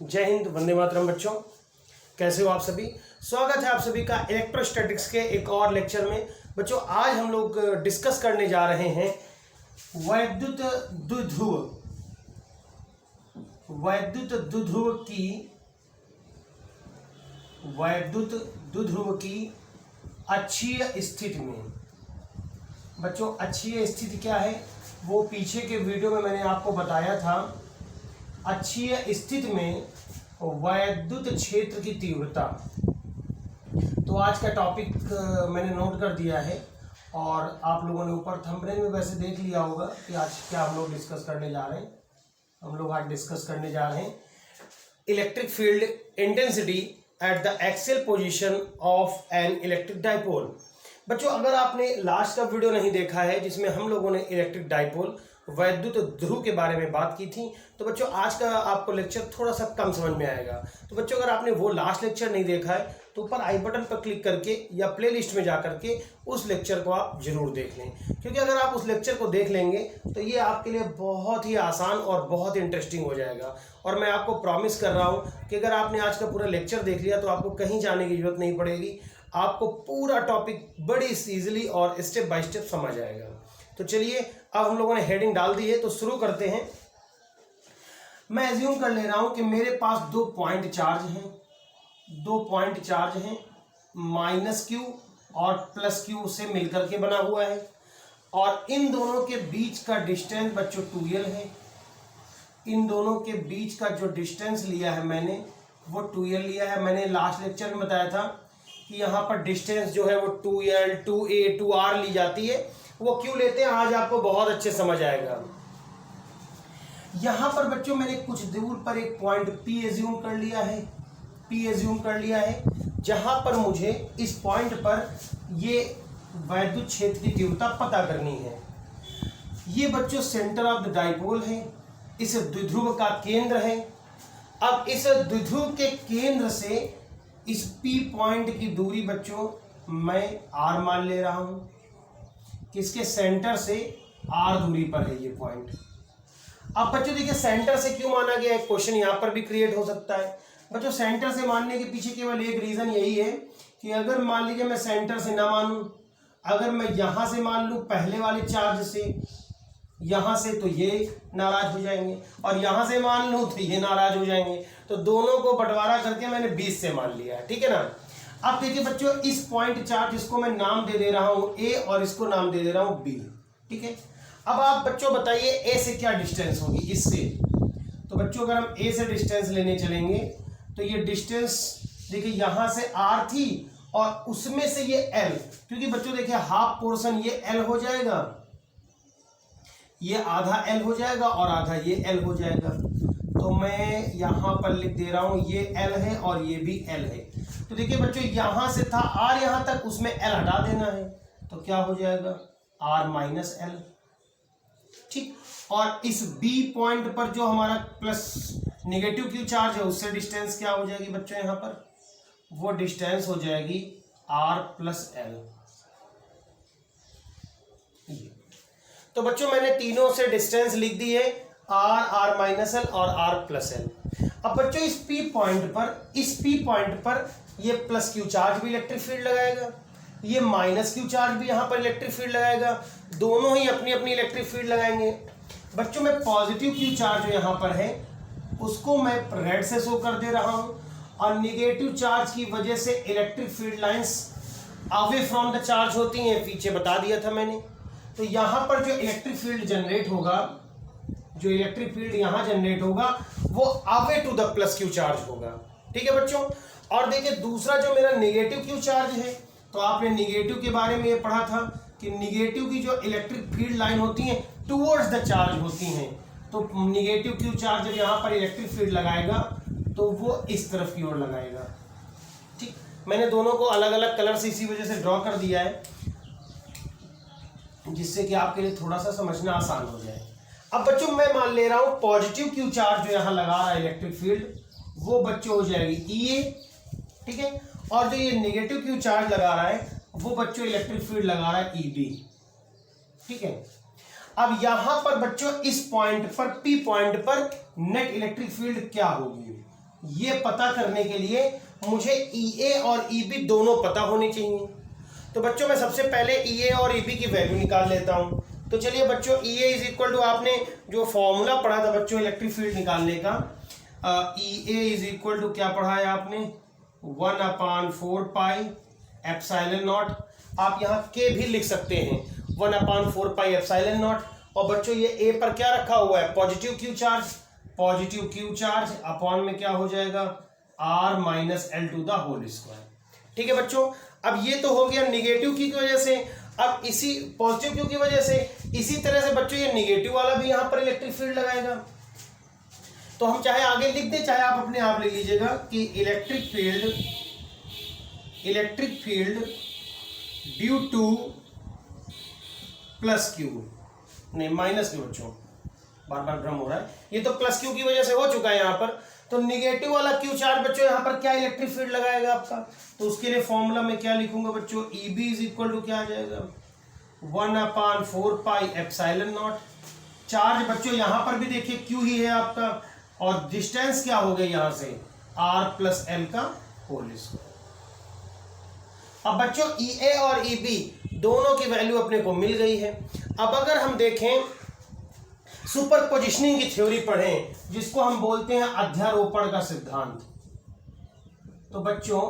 जय हिंद, वंदे मातरम। बच्चों कैसे हो आप सभी। स्वागत है आप सभी का इलेक्ट्रोस्टैटिक्स के एक और लेक्चर में। बच्चों आज हम लोग डिस्कस करने जा रहे हैं वैद्युत द्विध्रुव की अक्षीय स्थिति में। बच्चों अक्षीय स्थिति क्या है वो पीछे के वीडियो में मैंने आपको बताया था। अक्षीय स्थिति में वैद्युत क्षेत्र की तीव्रता। तो आज का टॉपिक मैंने नोट कर दिया है और आप लोगों ने ऊपर थंबनेल में वैसे देख लिया होगा कि आज क्या हम लोग डिस्कस करने जा रहे हैं। हम लोग आज डिस्कस करने जा रहे हैं electric field intensity at the axial position of an electric dipole. बच्चों अगर आपने लास्ट का वीडियो नहीं देखा है जिसमें हम लोगों ने इलेक्ट्रिक डाइपोल वैद्युत ध्रुव के बारे में बात की थी, तो बच्चों आज का आपको लेक्चर थोड़ा सा कम समझ में आएगा। तो बच्चों अगर आपने वो लास्ट लेक्चर नहीं देखा है तो ऊपर आई बटन पर क्लिक करके या प्लेलिस्ट में जा करके उस लेक्चर को आप जरूर देख लें, क्योंकि अगर आप उस लेक्चर को देख लेंगे तो ये आपके लिए बहुत ही आसान और बहुत ही इंटरेस्टिंग हो जाएगा। और मैं आपको प्रॉमिस कर रहा हूँ कि अगर आपने आज का पूरा लेक्चर देख लिया तो आपको कहीं जाने की जरूरत नहीं पड़ेगी। आपको पूरा टॉपिक बड़ी ईजिली और स्टेप बाय स्टेप समझ आएगा। तो चलिए अब हम लोगों ने हेडिंग डाल दी है तो शुरू करते हैं। मैं एज्यूम कर ले रहा हूं कि मेरे पास दो पॉइंट चार्ज हैं, माइनस क्यू और प्लस क्यू से मिलकर के बना हुआ है और इन दोनों के बीच का डिस्टेंस बच्चों 2l है। इन दोनों के बीच का जो डिस्टेंस लिया है मैंने वो 2l लिया है। मैंने लास्ट लेक्चर में बताया था कि यहाँ पर डिस्टेंस जो है वो 2l 2a 2r ली जाती है। वो क्यों लेते हैं आज आपको बहुत अच्छे समझ आएगा। यहां पर बच्चों मैंने कुछ दूर पर एक पॉइंट P एज्यूम कर लिया है जहां पर मुझे इस पॉइंट पर ये वैद्युत क्षेत्र की तीव्रता पता करनी है। ये बच्चों सेंटर ऑफ द डाइपोल है, इस द्विध्रुव का केंद्र है। अब इस द्विध्रुव के केंद्र से इस P पॉइंट की दूरी बच्चों मैं R मान ले रहा हूं। किसके सेंटर से R दूरी पर है ये पॉइंट। अब बच्चों देखिए सेंटर से क्यों माना गया, एक क्वेश्चन यहां पर भी क्रिएट हो सकता है। बच्चों सेंटर से मानने के पीछे केवल एक रीजन यही है कि अगर मान लीजिए मैं सेंटर से ना मानूं, अगर मैं यहां से मान लूं पहले वाले चार्ज से, यहां से, तो ये नाराज हो जाएंगे और यहां से मान लूं तो ये नाराज हो जाएंगे। तो दोनों को बंटवारा करके मैंने 20 से मान लिया है, ठीक है ना। अब देखिए बच्चों इस पॉइंट चार्ज इसको मैं नाम दे रहा हूं A और इसको नाम दे रहा हूं B, ठीक है। अब आप बच्चों बताइए A से क्या डिस्टेंस होगी इससे। तो बच्चों अगर हम A से डिस्टेंस लेने चलेंगे तो ये डिस्टेंस देखिए यहां से R थी और उसमें से ये L, क्योंकि बच्चों देखिए हाफ पोर्शन ये L हो जाएगा, ये आधा L हो जाएगा और आधा ये L हो जाएगा। तो मैं यहां पर लिख दे रहा हूं ये L है और ये भी L है। तो देखिए बच्चों यहां से था R यहां तक, उसमें L हटा देना है तो क्या हो जाएगा R माइनस L, ठीक। और इस B पॉइंट पर जो हमारा प्लस नेगेटिव क्यू चार्ज है उससे डिस्टेंस क्या हो जाएगी बच्चों, यहां पर वो डिस्टेंस हो जाएगी R प्लस L। तो बच्चों मैंने तीनों से डिस्टेंस लिख दी है, R माइनस L और R प्लस L। अब बच्चों इस P पॉइंट पर ये प्लस क्यू चार्ज भी इलेक्ट्रिक फील्ड लगाएगा, ये माइनस क्यू चार्ज भी यहाँ पर इलेक्ट्रिक फील्ड लगाएगा, दोनों ही अपनी अपनी इलेक्ट्रिक फील्ड लगाएंगे। बच्चों मैं पॉजिटिव क्यू चार्ज जो यहाँ पर है उसको मैं रेड से शो कर दे रहा हूँ और निगेटिव चार्ज की वजह से electric field lines away from the charge होती हैं, पीछे बता दिया था मैंने। तो यहाँ पर जो इलेक्ट्रिक फील्ड जनरेट होगा वो away to the plus Q charge होगा, ठीक है बच्चों। और देखिए दूसरा जो मेरा नेगेटिव क्यू चार्ज है, तो आपने नेगेटिव के बारे में ये पढ़ा था कि नेगेटिव की जो इलेक्ट्रिक फील्ड लाइन होती हैं टुवर्ड्स द चार्ज होती हैं। तो नेगेटिव क्यू चार्ज जब यहाँ पर इलेक्ट्रिक फील्ड लगाएगा तो वो इस तरफ की ओर लगाएगा, ठीक। मैंने दोनों को अलग अलग कलर से इसी वजह से ड्रॉ कर दिया है जिससे कि आपके लिए थोड़ा सा समझना आसान हो जाए। अब बच्चों मैं मान ले रहा हूं पॉजिटिव क्यू चार्ज जो यहां लगा रहा है इलेक्ट्रिक फील्ड वो बच्चों हो जाएगी EA, ठीक है। और जो ये नेगेटिव क्यू चार्ज लगा रहा है वो बच्चों इलेक्ट्रिक फील्ड लगा रहा है EB, ठीक है। अब यहां पर बच्चों इस पॉइंट पर P पॉइंट पर नेट इलेक्ट्रिक फील्ड क्या होगी, ये पता करने के लिए मुझे EA और EB दोनों पता होने चाहिए। तो बच्चों मैं सबसे पहले EA और EB की वैल्यू निकाल लेता हूं। तो चलिए बच्चों, EA इज इक्वल टू, आपने जो फॉर्मूला पढ़ा था बच्चों इलेक्ट्रिक फील्ड निकालने का, EA इज इक्वल टू क्या पढ़ा है आपने, 1/4 पाई एप्सिलॉन नॉट। आप यहाँ K भी लिख सकते हैं, 1/4 पाई एप्सिलॉन नॉट। और बच्चों ये A पर क्या रखा हुआ है, positive Q charge, positive Q charge upon में क्या हो जाएगा, R minus L to the whole square. ठीक है बच्चों, अब ये तो हो गया निगेटिव Q की वजह से। अब इसी पॉजिटिव Q की वजह से इसी तरह से बच्चों ये निगेटिव वाला भी यहाँ पर इलेक्ट्रिक फील्ड लगाएगा। तो हम चाहे आगे लिख दें, चाहे आप अपने आप लिख लीजिएगा कि electric field due two plus Q, नहीं माइनस Q बच्चों, बार बार भ्रम हो रहा है, ये तो प्लस Q की वजह से हो चुका है यहाँ पर। तो निगेटिव वाला Q चार्ज बच्चों यहाँ पर क्या इलेक्ट्रिक फील्ड लगाएगा आपका, तो उसके लिए फॉर्मूला में क्या लिखूंगा बच्चों, EB इज इक्वल टू क्या आ जाएगा, 1/4 पाई एप्सिलॉन नॉट। चार्ज बच्चों यहाँ पर भी देखिए Q ही है आपका, और डिस्टेंस क्या हो गया यहाँ से, R प्लस L का होल स्क्वायर। अब बच्चों EA और EB दोनों की वैल्यू अपने को मिल गई है। अब अगर हम देखें सुपर पोजिशनिंग की थ्योरी पढ़ें, जिसको हम बोलते हैं अध्यारोपण का सिद्धांत, तो बच्चों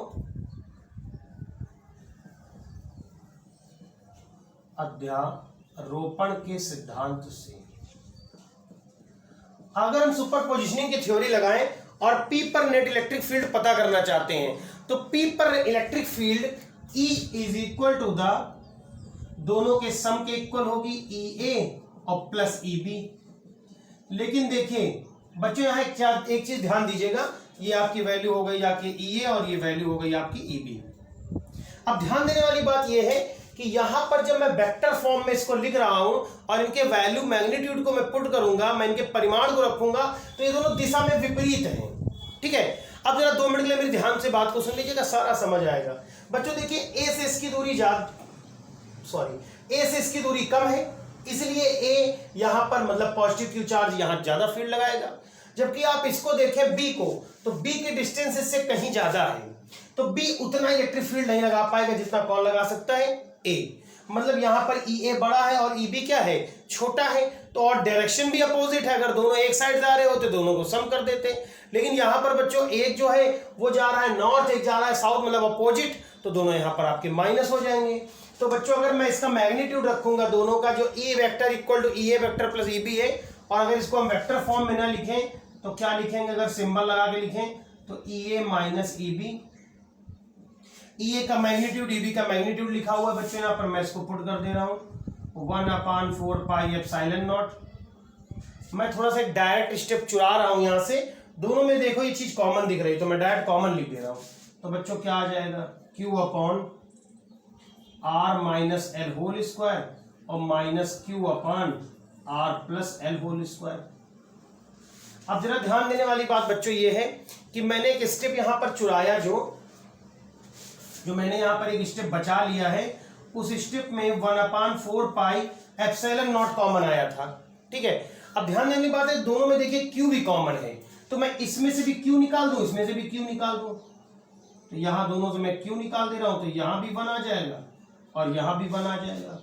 अध्यारोपण के सिद्धांत से अगर हम सुपर पोजिशनिंग की थ्योरी लगाएं और P पर नेट इलेक्ट्रिक फील्ड पता करना चाहते हैं, तो P पर electric field E is equal to the, दोनों के सम के इक्वल होगी EA और प्लस EB। लेकिन देखिए बच्चों यहाँ एक चीज ध्यान दीजिएगा, ये आपकी वैल्यू हो गई आपकी EA और ये वैल्यू हो गई आपकी EB। अब ध्यान देने वाली बात ये है कि यहां पर जब मैं वेक्टर फॉर्म में इसको लिख रहा हूं और इनके वैल्यू मैग्नीट्यूड को मैं पुट करूंगा, मैं इनके परिमाण को रखूंगा, तो ये दोनों दिशा में विपरीत हैं। ठीक है, अब जरा 2 मिनट के लिए मेरी ध्यान से बात को सुन लीजिएगा, सारा समझ आएगा। बच्चों देखिए A से इसकी दूरी A से इसकी दूरी कम है, इसलिए A यहां पर मतलब पॉजिटिव Q चार्ज यहां ज्यादा फील्ड लगाएगा। जबकि आप इसको देखें B को, तो B की डिस्टेंस इससे कहीं ज्यादा है, तो B उतना इलेक्ट्रिक फील्ड नहीं लगा पाएगा जितना कौन लगा सकता है, A। मतलब यहां पर EA बड़ा है और EB क्या है, छोटा है। तो और डायरेक्शन भी अपोजिट है, अगर दोनों एक साइड जा रहे होते दोनों को सम कर देते। लेकिन यहां पर बच्चों एक जो है वो जा रहा है नॉर्थ, एक जा रहा है साउथ, मतलब अपोजिट, तो दोनों यहां पर आपके माइनस हो जाएंगे। तो बच्चों अगर मैं इसका मैग्नीट्यूड रखूंगा दोनों का, जो E vector equal to EA vector plus EB है, और अगर इसको हम वेक्टर फॉर्म में ना लिखें तो क्या लिखेंगे, अगर सिंबल लगा के लिखें तो EA माइनस EB। EA का मैग्नीट्यूड EB का मैग्नीट्यूड लिखा हुआ है बच्चों, यहाँ पर मैं इसको पुट कर दे रहा हूं 1/4 पाई एप्सिलॉन नॉट। मैं थोड़ा सा डायरेक्ट स्टेप चुरा रहा हूं यहां से, दोनों में देखो ये चीज कॉमन दिख रही है, तो मैं डायरेक्ट कॉमन लिख दे रहा हूं। तो बच्चों क्या आ जाएगा, Q upon R minus L whole square और minus Q upon R plus L whole square. अब जरा ध्यान देने वाली बात बच्चों ये है कि मैंने एक स्टेप यहां पर चुराया, जो मैंने यहां पर एक स्टेप बचा लिया है, उस स्टेप में 1/4 पाई एप्सिलॉन नॉट कॉमन आया था। ठीक है, अब ध्यान देने की बात है दोनों में देखिए Q भी कॉमन है, तो मैं इसमें से भी Q निकाल दूं, इसमें से भी Q निकाल दूं, तो यहां दोनों से मैं Q निकाल दे रहा हूं, तो यहां भी 1 आ जाएगा और यहां भी 1 आ जाएगा।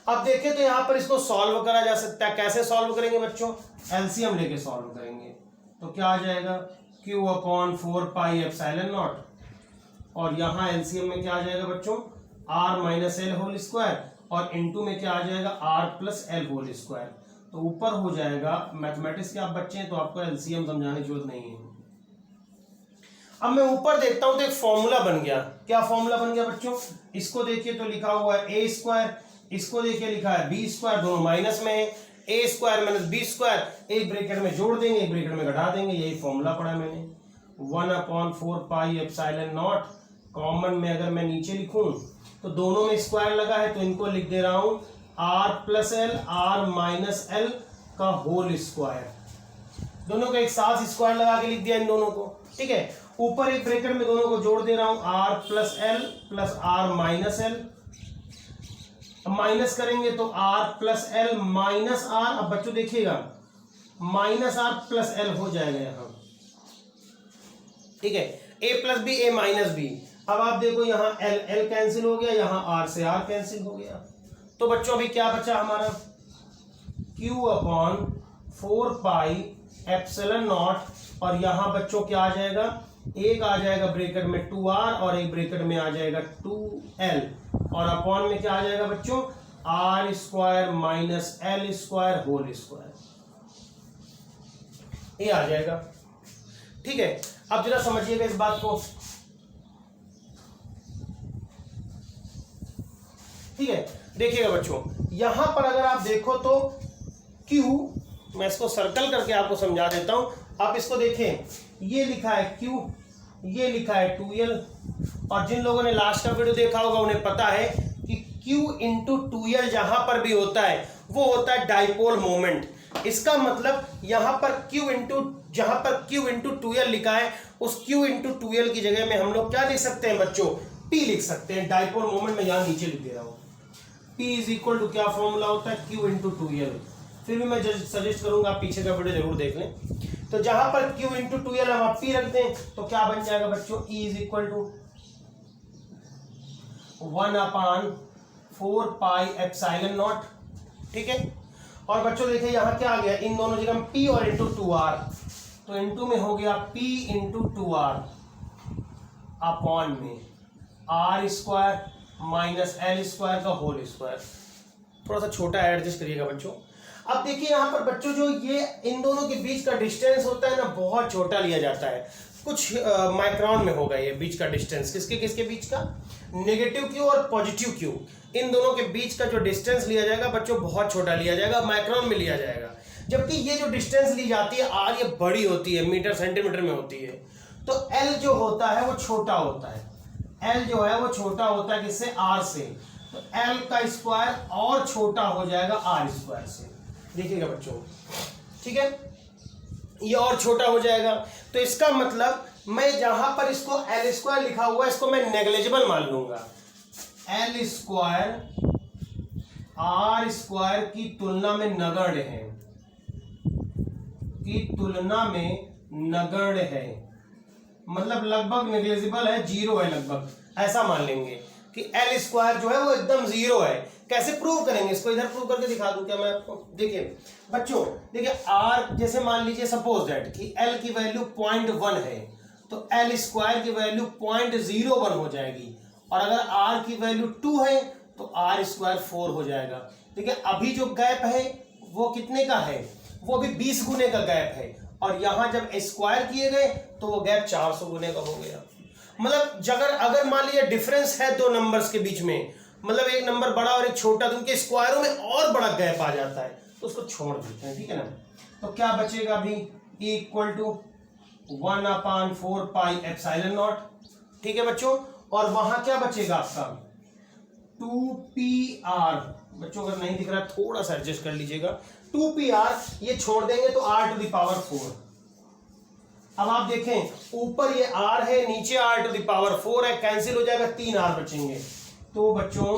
अब देखें तो यहां पर इसको सॉल्व करा जा सकता है। कैसे सॉल्व करेंगे बच्चों, एलसीएम लेके सॉल्व करेंगे। तो क्या आ जाएगा, Q/4 पाई एप्सिलॉन नॉट, और यहां एलसीएम में क्या आ जाएगा बच्चों, R minus L whole square, और इनटू में क्या आ जाएगा, R plus L whole square. तो ऊपर हो जाएगा, मैथमेटिक्स के आप बच्चे हैं तो आपको एलसीएम समझाने की जरूरत नहीं है। अब मैं ऊपर देखता हूं तो एक फॉर्मूला बन गया। क्या फॉर्मूला बन गया बच्चों, इसको देखिए तो लिखा हुआ है A स्क्वायर, इसको देखिए लिखा है B स्क्वायर, दोनों माइनस में है, A square minus B square, एक ब्रैकेट में जोड़ देंगे एक ब्रैकेट में घटा देंगे, यही फॉर्मूला पढ़ा मैंने। 1/4 पाई एप्सिलॉन नॉट, कॉमन में अगर मैं नीचे लिखूं तो दोनों में स्क्वायर लगा है, तो इनको लिख दे रहा हूं R plus L R minus L का होल स्क्वायर। दोनों को एक साथ स्क्वायर लगा के लिख दिया इन दोनों को। ठीक है, ऊपर एक ब्रैकेट में दोनों को जोड़ दे रहा हूं R plus L plus R minus L। Minus करेंगे तो R plus L minus R, अब बच्चों देखिएगा माइनस R प्लस L हो जाएगा यहां, ठीक है, a plus B a minus B. अब आप देखो यहाँ l कैंसिल हो गया, यहाँ r से r कैंसिल हो गया, तो बच्चों अभी क्या बचा हमारा q अपॉन 4 पाई एप्सिलॉन नॉट, और यहाँ बच्चों क्या आ जाएगा, एक आ जाएगा ब्रैकेट में 2r और एक ब्रैकेट में आ जाएगा 2l, और अपॉन में क्या आ जाएगा बच्चों r square minus l square whole square, ये आ जाएगा। ठीक है, अब जरा समझिएगा इस बात को। ठीक है, देखिएगा बच्चों, यहां पर अगर आप देखो तो Q, मैं इसको सर्कल करके आपको समझा देता हूं, आप इसको देखें, ये लिखा है Q, ये लिखा है 2L, और जिन लोगों ने लास्ट का वीडियो देखा होगा उन्हें पता है कि Q इंटू 2L जहां पर भी होता है वो होता है डाइपोल मोमेंट। इसका मतलब यहां पर जहां पर Q इंटू 2L लिखा है, उस Q इंटू 2L की जगह में हम लोग क्या लिख सकते हैं बच्चों, P लिख सकते हैं। डाइपोल मोमेंट में यहां नीचे लिख दे रहा हूं, P इज इक्वल टू क्या फॉर्मूला होता है, Q इंटू 2L। फिर भी मैं सजेस्ट करूंगा आप पीछे का वीडियो जरूर देख लें। तो जहां पर Q इंटू 2L हम आप P रख दें तो क्या बन जाएगा बच्चों, E is equal to 1/4 pi epsilon naught. ठीक है, और बच्चों देखिए यहाँ क्या आ गया, इन दोनों जगह P और इंटू 2R, तो इंटू में हो गया P इंटू 2R अपॉन में R square minus L square का होल स्क्वायर। थोड़ा सा छोटा एडजस्ट करिएगा बच्चों। अब देखिए यहाँ पर बच्चों जो ये इन दोनों के बीच का डिस्टेंस होता है ना, बहुत छोटा लिया जाता है, कुछ माइक्रोन में होगा ये बीच का डिस्टेंस। किसके किसके बीच का, नेगेटिव Q और पॉजिटिव Q, इन दोनों के बीच का जो डिस्टेंस लिया जाएगा बच्चों बहुत छोटा लिया जाएगा, माइक्रोन में लिया जाएगा। जबकि ये जो डिस्टेंस ली जाती है R, ये बड़ी होती है, मीटर सेंटीमीटर में होती है। तो L जो होता है वो छोटा होता है, L जो है वो छोटा होता है किससे, R से, तो L का स्क्वायर और छोटा हो जाएगा R स्क्वायर से। देखिएगा बच्चों, ठीक है, ये और छोटा हो जाएगा। तो इसका मतलब मैं जहां पर इसको L स्क्वायर लिखा हुआ है इसको मैं नेग्लिजिबल मान लूंगा। L स्क्वायर R स्क्वायर की तुलना में नगण्य है, की तुलना में नगण्य है, मतलब लगभग नेग्लिजिबल है, जीरो है लगभग, ऐसा मान लेंगे कि L स्क्वायर जो है वो एकदम जीरो है। कैसे प्रूव करेंगे इसको, इधर प्रूव करके दिखा दूं क्या मैं आपको। देखिए बच्चों, देखिए R जैसे मान लीजिए सपोज दैट कि L की वैल्यू 0.1 है, तो L स्क्वायर की वैल्यू 0.01 हो जाएगी, और अगर R की वैल्यू 2 है तो R स्क्वायर 4 हो जाएगा। देखिए अभी जो गैप है वो कितने का है, वो भी 20 गुने का गैप है, और यहां जब स्क्वायर किए गए तो वो गैप 400 गुने का हो गया। मतलब अगर मान लीजिए डिफरेंस है दो नंबर्स के बीच में, मतलब एक नंबर बड़ा और एक छोटा, तो उनके स्क्वायरों में और बड़ा गैप आ जाता है, तो उसको छोड़ देते हैं। ठीक है ना, तो क्या बचेगा अभी, E equal to 1/4 pi epsilon naught. ठीक है बच्चों, और वहां क्या बचेगा आपका 2PR। बच्चों अगर नहीं दिख रहा थोड़ा सा एडजस्ट कर लीजिएगा, 2PR, ये छोड़ देंगे तो R टू द पावर 4। अब आप देखें ऊपर ये R है, नीचे R टू द पावर 4 है, कैंसिल हो जाएगा, 3R बचेंगे। तो बच्चों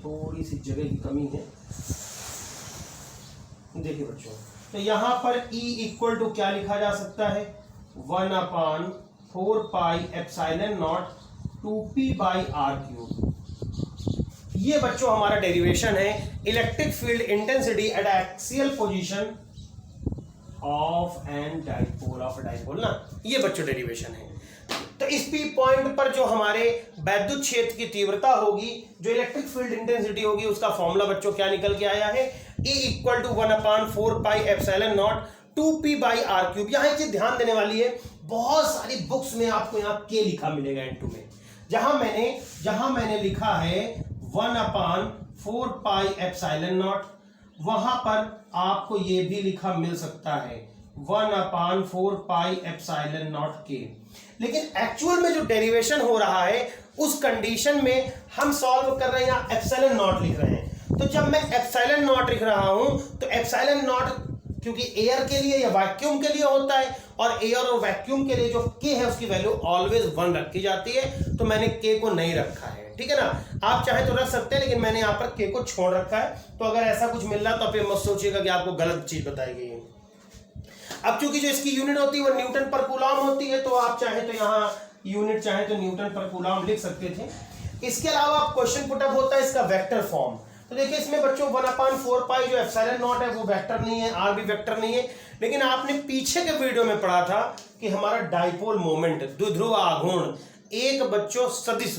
थोड़ी सी जगह की कमी है, देखिए बच्चों, तो यहां पर E इक्वल टू क्या लिखा जा सकता है, 1/4 pi epsilon naught 2P by R³। ये बच्चों हमारा डेरिवेशन है electric field intensity at axial position of an dipole, of dipole ना, ये बच्चों डेरिवेशन है। तो इस P पॉइंट पर जो हमारे वैद्युत क्षेत्र की तीव्रता होगी, जो इलेक्ट्रिक फील्ड इंटेंसिटी होगी, उसका फॉर्मूला बच्चों क्या निकल के आया है, E equal to 1/4 pi epsilon naught 2P by R³। यहाँ एक चीज ध्यान देने वाली है, बहुत सारी बुक्स में आपको यहाँ K लिखा मिलेगा N2 में, जहां मैंने लिखा है 1/4 पाई एप्सिलॉन नॉट, वहां पर आपको ये भी लिखा मिल सकता है 1/4 पाई एप्सिलॉन नॉट K। लेकिन एक्चुअल में जो डेरिवेशन हो रहा है उस कंडीशन में हम सॉल्व कर रहे हैं, यहाँ एप्सिलॉन नॉट लिख रहे हैं। तो जब मैं एप्सिलॉन नॉट लिख रहा हूं तो एप्सिलॉन नॉट क्योंकि एयर के लिए या वैक्यूम के लिए होता है, और एयर और वैक्यूम के लिए जो K है उसकी वैल्यू ऑलवेज 1 रखी जाती है, तो मैंने K को नहीं रखा है। ठीक है ना, आप चाहे तो रख सकते हैं, लेकिन मैंने यहाँ पर K को छोड़ रखा है। तो अगर ऐसा कुछ मिल रहा तो आप ये मत सोचिएगा कि आपको गलत चीज बताई गई है। अब चूंकि जो इसकी यूनिट होती है वो न्यूटन पर कूलम होती है, तो आप चाहे तो यहाँ यूनिट चाहे तो न्यूटन पर कूलम लिख सकते थे। इसके अलावा आप क्वेश्चन पुटअप होता है इसका वेक्टर फॉर्म। तो देखिए इसमें बच्चों 1/4 पाई जो एप्सिलॉन नॉट है वो वेक्टर नहीं है, आर भी वेक्टर नहीं है, लेकिन आपने पीछे के वीडियो में पढ़ा था कि हमारा डाइपोल मोमेंट, द्विध्रुव आघूर्ण एक बच्चों सदिश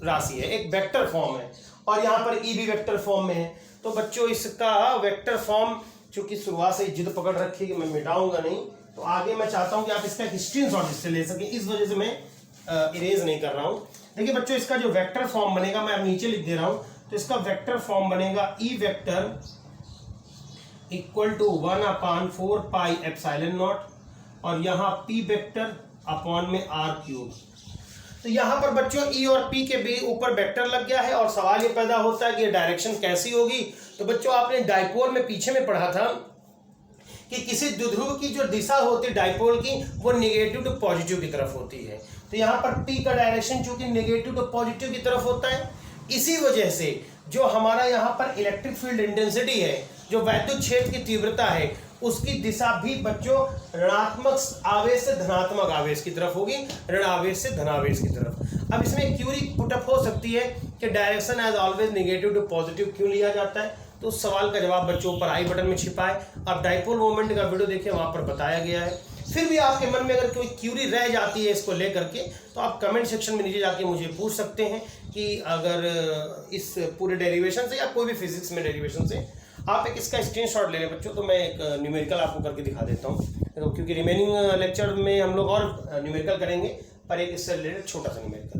राशि है, एक वेक्टर फॉर्म है, और यहाँ पर ई भी वेक्टर फॉर्म में है। तो बच्चों इसका वेक्टर फॉर्म चूंकि शुरुआत से जिद पकड़ रखी कि मैं मिटाऊंगा नहीं, तो आगे मैं चाहता हूं कि आप इसका एक स्क्रीनशॉट इससे ले सकें, इस वजह से मैं इरेज नहीं कर रहा हूं। देखिए बच्चों इसका जो वेक्टर फॉर्म बनेगा, मैं अब नीचे लिख दे रहा हूं, तो इसका वेक्टर फॉर्म बनेगा E vector equal to 1/4 pi epsilon nought, और यहाँ पी वेक्टर अपॉन में आर क्यूब। तो यहाँ पर बच्चों ई और पी के भी ऊपर वेक्टर लग गया है, और सवाल ये पैदा होता है कि डायरेक्शन कैसी होगी। तो बच्चों आपने डाइपोल में पीछे में पढ़ा था कि किसी द्विध्रुव की जो दिशा होती है डाइपोल की, वो नेगेटिव टू पॉजिटिव की तरफ होती है। तो यहाँ पर पी का डायरेक्शन चूंकि नेगेटिव टू पॉजिटिव की तरफ होता है, इसी वजह से जो हमारा यहाँ पर इलेक्ट्रिक फील्ड इंटेंसिटी है, जो वैद्युत क्षेत्र की तीव्रता है, उसकी दिशा भी बच्चों ऋणात्मक आवेश से धनात्मक आवेश की तरफ होगी, ऋण आवेश से धनावेश की तरफ। अब इसमें क्यूरी पुटअप हो सकती है कि direction as always negative to positive क्यों लिया जाता है, तो उस सवाल का जवाब बच्चों ऊपर आई बटन में छिपा है। आप डाइपोल मोमेंट का वीडियो देखिए, वहां पर बताया गया है। फिर भी आपके मन में अगर कोई क्यूरी रह जाती है इसको लेकर के, तो आप कमेंट सेक्शन में नीचे जाके मुझे पूछ सकते हैं कि अगर इस पूरे डेरिवेशन से या कोई भी फिजिक्स में डेरिवेशन से आप एक इसका स्क्रीनशॉट ले लें बच्चों, तो मैं एक न्यूमेरिकल आपको करके दिखा देता हूँ, तो क्योंकि रिमेनिंग लेक्चर में हम लोग और न्यूमेरिकल करेंगे, पर एक इससे रिलेटेड छोटा सा न्यूमेरिकल।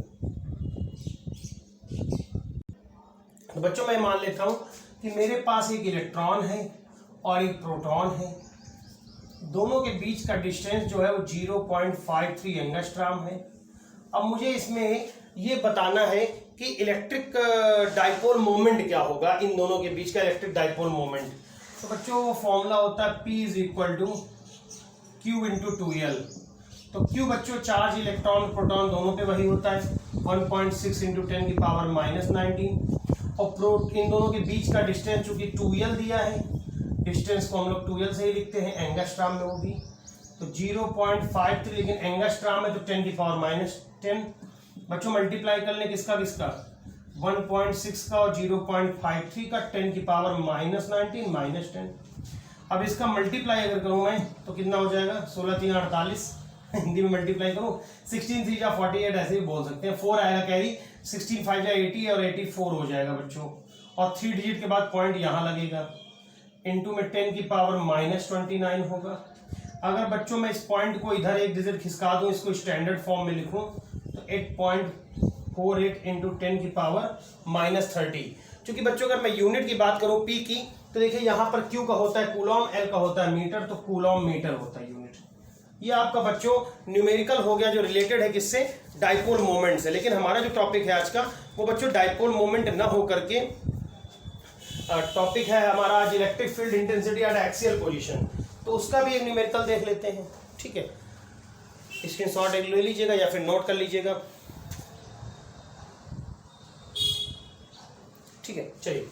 तो बच्चों मैं मान लेता हूँ कि मेरे पास एक इलेक्ट्रॉन है और एक प्रोटॉन है, दोनों के बीच का डिस्टेंस जो है वो 0.53 एंगस्ट्रॉम है। अब मुझे इसमें ये बताना है कि इलेक्ट्रिक डाइपोल मोमेंट क्या होगा, इन दोनों के बीच का इलेक्ट्रिक डाइपोल मोमेंट। तो बच्चों वो फॉर्मूला होता है P is equal to Q into 2L। तो Q बच्चों चार्ज इलेक्ट्रॉन प्रोटॉन दोनों पे वही होता है, 1.6 इंटू 10 की पावर -19, और इन दोनों के बीच का डिस्टेंस चूंकि 2L दिया है, डिस्टेंस को हम लोग 2L से ही लिखते हैं, एंगस्ट्रॉम में वो भी, तो 0.53, लेकिन एंगस्ट्रॉम में तो 10 की पावर -10। बच्चों मल्टीप्लाई कर लें किसका किसका, 1.6 का और 0.53 का, 10 की पावर -19 -10। अब इसका मल्टीप्लाई अगर करूं मैं तो कितना हो जाएगा, 16 3 48, हिंदी में मल्टीप्लाई करूं 16 3 जा 48, ऐसे भी बोल सकते हैं, 4 आएगा कैरी, 16 5 जा 80 और 84 हो जाएगा बच्चों, और 3 डिजिट के बाद पॉइंट यहाँ लगेगा, इनटू में 10 की पावर -29 होगा। अगर बच्चों मैं इस पॉइंट को इधर एक डिजिट खिसका दूं, इसको स्टैंडर्ड फॉर्म में लिखूं, तो 8.48 इंटू 10 की पावर -30। क्योंकि बच्चों अगर मैं यूनिट की बात करूं पी की, तो देखिए यहाँ पर क्यू का होता है कूलॉम, एल का होता है मीटर, तो कूलॉम मीटर होता है यूनिट। ये आपका बच्चों न्यूमेरिकल हो गया जो रिलेटेड है किससे, डाइपोल मोमेंट से। लेकिन हमारा जो टॉपिक है आज का वो बच्चों डाइपोल मोमेंट ना हो करके टॉपिक है हमारा आज electric field intensity at axial position, तो उसका भी एक न्यूमेरिकल देख लेते हैं। ठीक है, स्क्रीनशॉट एक ले लीजिएगा या फिर नोट कर लीजिएगा। ठीक है, चलिए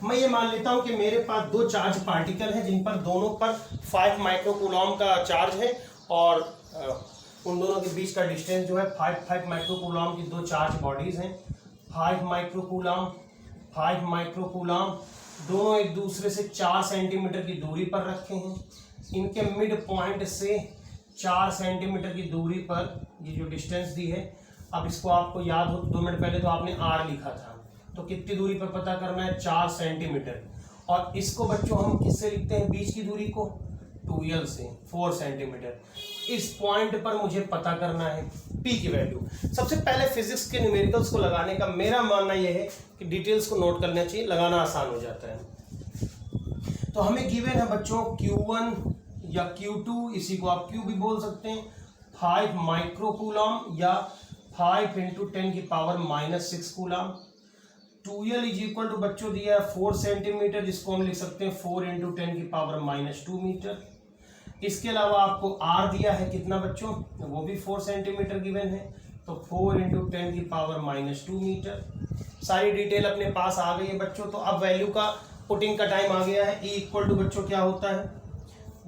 मैं ये मान लेता हूं कि मेरे पास दो चार्ज पार्टिकल हैं जिन पर दोनों पर 5 माइक्रोकूलॉम का चार्ज है, और उन दोनों के बीच का डिस्टेंस जो है 5 माइक्रोकूलॉम की दो चार्ज बॉडीज हैं, 5 माइक्रोकूलॉम दोनों एक दूसरे से 4 सेंटीमीटर की दूरी पर रखे हैं। इनके मिड पॉइंट से 4 सेंटीमीटर की दूरी पर ये जो डिस्टेंस दी है, अब इसको आपको याद हो 2 मिनट पहले तो आपने आर लिखा था, तो कितनी दूरी पर पता करना है, 4 सेंटीमीटर, और इसको बच्चों हम किससे लिखते हैं, बीच की दूरी को 2L से 4 सेंटीमीटर। इस पॉइंट पर मुझे पता करना है P की वैल्यू। सबसे पहले फिजिक्स के न्यूमेरिकल्स को लगाने का मेरा मानना यह है कि डिटेल्स को नोट करना चाहिए, लगाना आसान हो जाता है। तो हमें गिवन है बच्चों Q1 या Q2, इसी को आप Q भी बोल सकते हैं, 5 माइक्रोकूलॉम या 5 इंटू 10 की power -6 coulomb. 2L is equal to बच्चों दिया है 4 सेंटीमीटर, जिसको हम लिख सकते हैं 4 इंटू 10 की पावर -2 मीटर। इसके अलावा आपको R दिया है कितना बच्चों, वो भी 4 सेंटीमीटर गिवन है, तो 4 इंटू 10 की पावर -2 मीटर। सारी डिटेल अपने पास आ गई है बच्चों। तो अब वैल्यू का पुटिंग का टाइम आ गया है। E इक्वल टू बच्चों क्या होता है,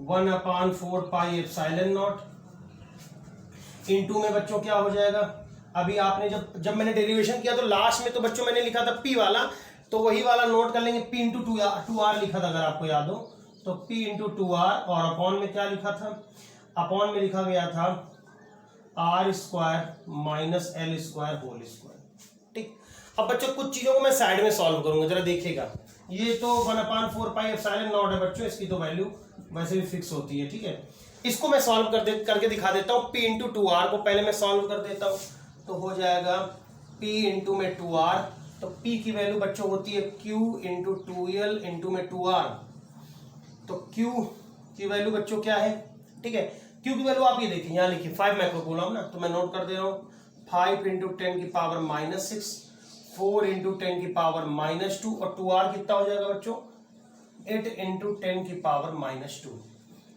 1/4 पाई एप्सिलॉन नॉट इनटू में बच्चों क्या हो जाएगा, अभी आपने जब मैंने डेरिवेशन किया तो लास्ट में तो बच्चों मैंने लिखा था पी वाला, तो वही वाला नोट कर लेंगे, पी इंटू टू आर लिखा था अगर आपको याद हो, तो पी इंटू 2r, और अपॉन में क्या लिखा था, अपॉन में लिखा गया था r square minus L square whole square. ठीक, अब बच्चों कुछ चीजों को मैं साइड में सॉल्व करूंगा, जरा देखिएगा। ये तो 1/4 पाई एप्सिलॉन नॉट है बच्चों, इसकी तो वैल्यू वैसे भी फिक्स होती है। ठीक है, इसको मैं सॉल्व करके दिखा देता हूँ। p इंटू 2r को पहले मैं सॉल्व कर देता हूँ, तो हो जाएगा p इंटू में 2r, तो p की वैल्यू बच्चों होती है q इंटू 2l इंटू में 2r, तो q की वैल्यू बच्चों क्या है, ठीक है, q की वैल्यू आप ये देखिए यहाँ लिखिए 5 माइक्रोकूलम ना, तो मैं नोट कर दे रहा हूँ 5 इंटू 10 की पावर -6, 4 इंटू 10 की पावर -2, और 2r कितना हो जाएगा बच्चों 8 इंटू 10 की पावर -2।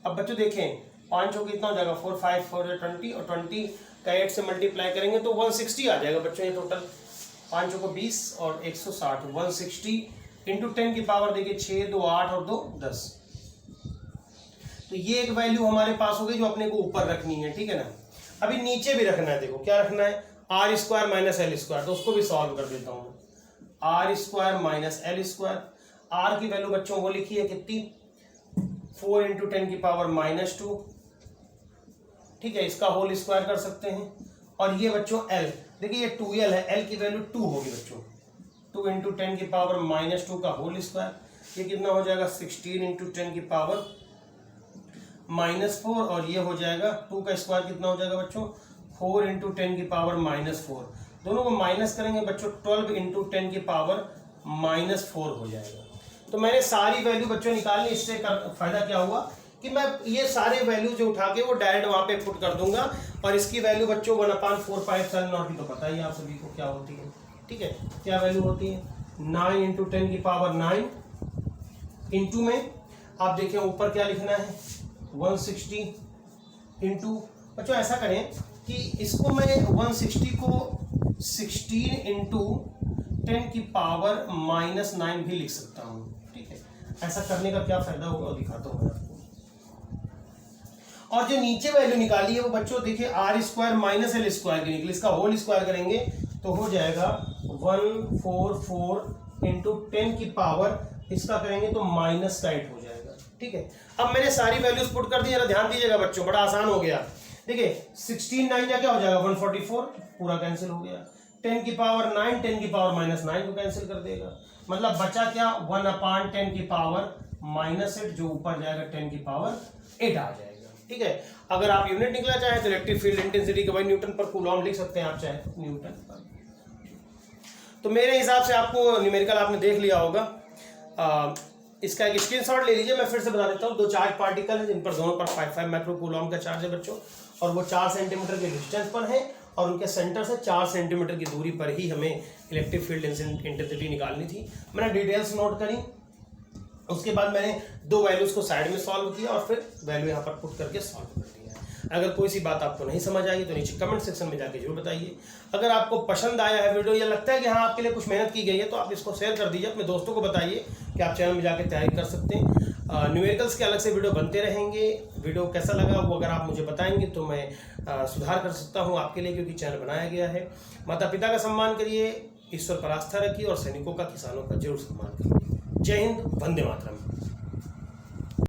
अब बच्चों देखें 5 चौके कितना हो जाएगा 4 5 4 20, और 20 का 8 से मल्टीप्लाई करेंगे तो 160 आ जाएगा बच्चों ये टोटल, 5 चौको 20 और 160, 160 इंटू 10 की पावर देखिए 6 2 8 और 2 10, तो ये एक वैल्यू हमारे पास हो गई जो अपने को ऊपर रखनी है। ठीक है ना, अभी नीचे भी रखना है, देखो क्या रखना है, R square minus L square, तो उसको भी सॉल्व कर देता हूँ। R square minus L square, R की वैल्यू बच्चों वो लिखी है कितनी 4 इंटू 10 की पावर -2, ठीक है, इसका होल स्क्वायर कर सकते हैं, और ये बच्चों एल देखिए ये 2l है, एल की वैल्यू 2 होगी बच्चों, 2 इंटू 10 की पावर -2 का होल स्क्वायर, ये कितना हो जाएगा 16 इंटू 10 की पावर -4, और ये हो जाएगा 2 का स्क्वायर कितना हो जाएगा बच्चों 4 इंटू 10 की पावर -4, दोनों को माइनस करेंगे बच्चों 12 इंटू 10 की पावर -4 हो जाएगा। तो मैंने सारी वैल्यू बच्चों निकालनी, इससे फायदा क्या हुआ कि मैं ये सारे वैल्यू जो उठा के वो डायरेक्ट वहां पे पुट कर दूंगा, और इसकी वैल्यू बच्चों 1/4 पाई एप्सिलॉन नॉट की तो पता ही आप सभी को क्या होती है। ठीक है, क्या वैल्यू होती है 9 इंटू 10 की पावर 9, इंटू में आप देखें ऊपर क्या लिखना है 160 इंटू, बच्चों ऐसा करें कि इसको मैं 160 को 16 इंटू 10 की पावर -9 भी लिख सकता हूँ। ठीक है, ऐसा करने का क्या फायदा होगा दिखाता हूँ मैं आपको। और जो नीचे वैल्यू निकाली है वो बच्चों देखिए R square minus L square की निकली, इसका होल स्क्वायर करेंगे तो हो जाएगा 144 इंटू 10 की पावर, इसका करेंगे तो -8 हो जाएगा। ठीक है, अब मैंने सारी वैल्यूज पुट कर दी, जरा ध्यान दीजिएगा बच्चों, बड़ा आसान हो गया। देखिए 16 9 क्या हो जाएगा 144, पूरा कैंसिल हो गया, 10 की पावर 9, 10 की पावर -9 को कैंसिल कर देगा, मतलब बचा क्या 1/10 की पावर -8, जो ऊपर जाएगा 10 की पावर 8 आ जाएगा। ठीक है, अगर आप यूनिट निकला चाहे तो इलेक्ट्रिक फील्ड इंटेंसिटी को भाई न्यूटन पर कूलॉम लिख सकते हैं आप चाहे न्यूटन पर। तो मेरे हिसाब से आपको न्यूमेरिकल आपने देख लिया होगा, इसका एक स्क्रीनशॉट ले लीजिए। मैं फिर से बता देता हूँ, 2 चार्ज पार्टिकल है जिन पर दोनों पर 5 माइक्रो कूलॉम का चार्ज है बच्चों, और वो 4 सेंटीमीटर के डिस्टेंस पर है, और उनके सेंटर से 4 सेंटीमीटर की दूरी पर ही हमें इलेक्ट्रिक फील्ड इंटेंसिटी निकालनी थी। मैंने डिटेल्स नोट करी, उसके बाद मैंने 2 वैल्यूज को साइड में सॉल्व किया और फिर वैल्यू यहाँ पर पुट करके सॉल्व कर दिया। अगर कोई सी बात आपको नहीं समझ आई तो नीचे कमेंट सेक्शन में जाके जरूर बताइए। अगर आपको पसंद आया है वीडियो या लगता है कि हाँ आपके लिए कुछ मेहनत की गई है तो आप इसको शेयर कर दीजिए, अपने दोस्तों को बताइए कि आप चैनल में जाके तैयारी कर सकते हैं। न्यूमेरिकल्स के अलग से वीडियो बनते रहेंगे, वीडियो कैसा लगा वो अगर आप मुझे बताएंगे तो मैं सुधार कर सकता हूँ आपके लिए, क्योंकि चैनल बनाया गया है। माता पिता का सम्मान करिए, ईश्वर पर आस्था रखिए, और सैनिकों का किसानों का जरूर सम्मान करिए। जय हिंद, वंदे मातरम।